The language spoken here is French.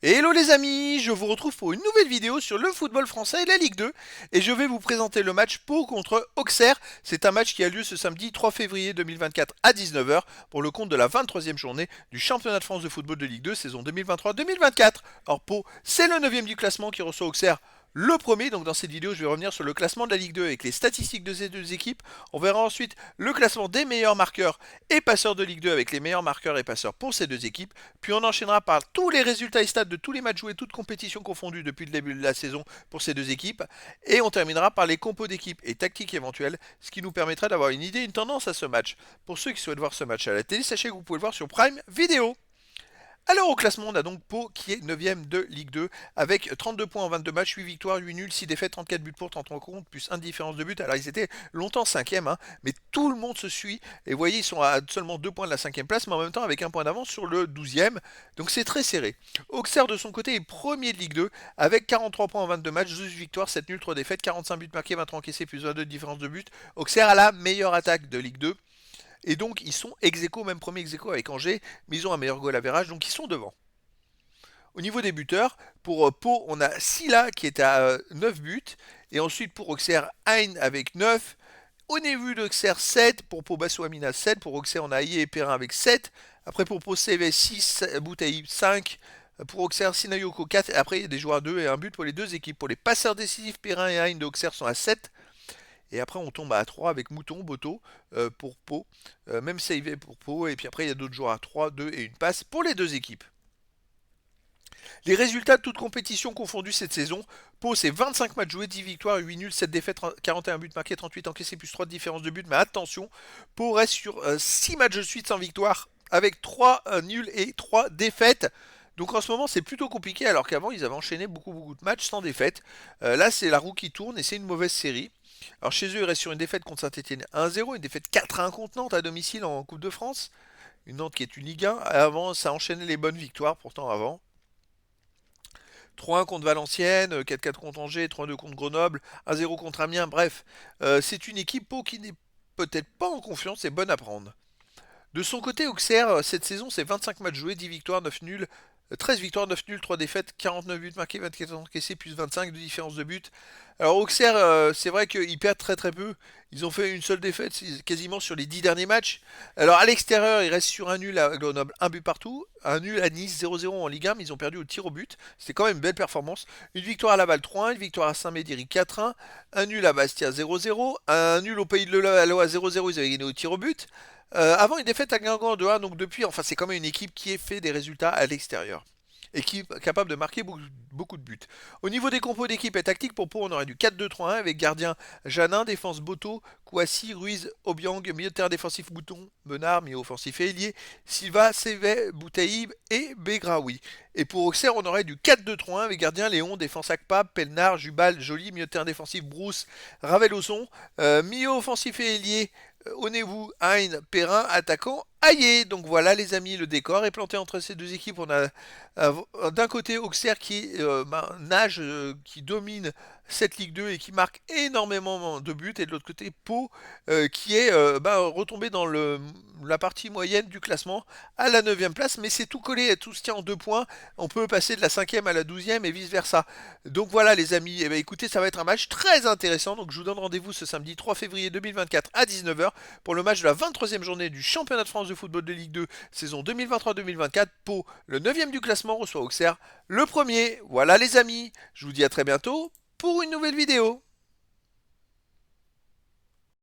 Hello les amis, je vous retrouve pour une nouvelle vidéo sur le football français et la Ligue 2 et je vais vous présenter le match Pau contre Auxerre. C'est un match qui a lieu ce samedi 3 février 2024 à 19 h pour le compte de la 23e journée du championnat de France de football de Ligue 2 saison 2023-2024. Or Pau, c'est le 9e du classement qui reçoit Auxerre le premier. Donc dans cette vidéo, je vais revenir sur le classement de la Ligue 2 avec les statistiques de ces deux équipes. On verra ensuite le classement des meilleurs marqueurs et passeurs de Ligue 2 avec les meilleurs marqueurs et passeurs pour ces deux équipes. Puis on enchaînera par tous les résultats et stats de tous les matchs joués, toutes compétitions confondues depuis le début de la saison pour ces deux équipes. Et on terminera par les compos d'équipes et tactiques éventuelles, ce qui nous permettra d'avoir une idée, une tendance à ce match. Pour ceux qui souhaitent voir ce match à la télé, sachez que vous pouvez le voir sur Prime Video. Alors au classement, on a donc Pau qui est 9ème de Ligue 2 avec 32 points en 22 matchs, 8 victoires, 8 nuls, 6 défaites, 34 buts pour, 30 rencontres, plus 1 différence de but. Alors ils étaient longtemps 5ème, mais tout le monde se suit. Et vous voyez, ils sont à seulement 2 points de la 5ème place, mais en même temps avec un point d'avance sur le 12ème. Donc c'est très serré. Auxerre de son côté est premier de Ligue 2 avec 43 points en 22 matchs, 12 victoires, 7 nuls, 3 défaites, 45 buts marqués, 23 encaissés, plus 22 de différence de but. Auxerre a la meilleure attaque de Ligue 2. Et donc ils sont ex-aequo, même premier ex-aequo avec Angers, mais ils ont un meilleur goal average, donc ils sont devant. Au niveau des buteurs, pour Pau, on a Silla qui est à 9 buts. Et ensuite pour Auxerre, Hein avec 9. Au niveau d'Auxerre, 7. Pour Pau, Bassouamina, 7. Pour Auxerre, on a Aïe et Perrin avec 7. Après pour Pau, CV, 6. Boutaï, 5. Pour Auxerre, Sinayoko, 4. Et après, il y a des joueurs à 2 et un but pour les deux équipes. Pour les passeurs décisifs, Perrin et Hein d'Auxerre sont à 7. Et après, on tombe à 3 avec Mouton, Boto pour Pau. Même CV pour Pau. Et puis après, il y a d'autres joueurs à 3, 2 et une passe pour les deux équipes. Les résultats de toutes compétitions confondues cette saison, Pau c'est 25 matchs joués, 10 victoires, 8 nuls, 7 défaites, 41 buts marqués, 38 encaissés, plus 3 de différence de but. Mais attention, Pau reste sur 6 matchs de suite sans victoire, avec 3 nuls et 3 défaites. Donc en ce moment c'est plutôt compliqué, alors qu'avant ils avaient enchaîné beaucoup de matchs sans défaite. Là c'est la roue qui tourne et c'est une mauvaise série. Alors chez eux ils restent sur une défaite contre Saint-Etienne 1-0, une défaite 4-1 contre Nantes à domicile en Coupe de France. Une Nantes qui est une Ligue 1. Avant ça enchaînait les bonnes victoires pourtant avant. 3-1 contre Valenciennes, 4-4 contre Angers, 3-2 contre Grenoble, 1-0 contre Amiens, bref. C'est une équipe Pau qui n'est peut-être pas en confiance et bonne à prendre. De son côté, Auxerre, cette saison, c'est 25 matchs joués, 10 victoires, 9 nuls, 13 victoires, 9 nuls, 3 défaites, 49 buts marqués, 24 encaissés, plus 25 de différence de but. Alors Auxerre, c'est vrai qu'ils perdent très peu. Ils ont fait une seule défaite quasiment sur les 10 derniers matchs. Alors à l'extérieur, ils restent sur un nul à Grenoble, un but partout. Un nul à Nice 0-0 en Ligue 1, mais ils ont perdu au tir au but. C'était quand même une belle performance. Une victoire à Laval 3-1, une victoire à Saint-Médéric 4-1, un nul à Bastia 0-0, un nul au Pays de Levallois 0-0, ils avaient gagné au tir au but. Avant une défaite à Guingamp 2-1, donc depuis, enfin c'est quand même une équipe qui a fait des résultats à l'extérieur et qui est capable de marquer beaucoup de buts. Au niveau des compos d'équipe et tactique, pour Pau, on aurait du 4-2-3-1 avec gardien Janin, défense Boto, Kouassi, Ruiz, Obiang, milieu de terrain défensif Bouton, Menard, milieu offensif et ailier, Silva, Sévet, Boutaïb et Begraoui. Et pour Auxerre, on aurait du 4-2-3-1 avec gardien Léon, défense Akpa, Pelnard, Jubal, Joly, milieu de terrain défensif Brousse, Ravel-Ozon, milieu offensif et ailier Onevu, Hein, Perrin, attaquant Aïe. Donc voilà les amis, le décor est planté entre ces deux équipes. On a d'un côté Auxerre qui nage, qui domine cette Ligue 2 et qui marque énormément de buts. Et de l'autre côté Pau qui est retombé dans la partie moyenne du classement à la 9ème place. Mais c'est tout collé, tout se tient en 2 points. On peut passer de la 5ème à la 12ème et vice versa. Donc voilà les amis, eh bien, écoutez, ça va être un match très intéressant. Donc je vous donne rendez-vous ce samedi 3 février 2024 à 19 h pour le match de la 23e journée du championnat de France de football de Ligue 2 saison 2023-2024. Pau, le 9ème du classement, reçoit Auxerre, le premier. Voilà les amis, je vous dis à très bientôt pour une nouvelle vidéo.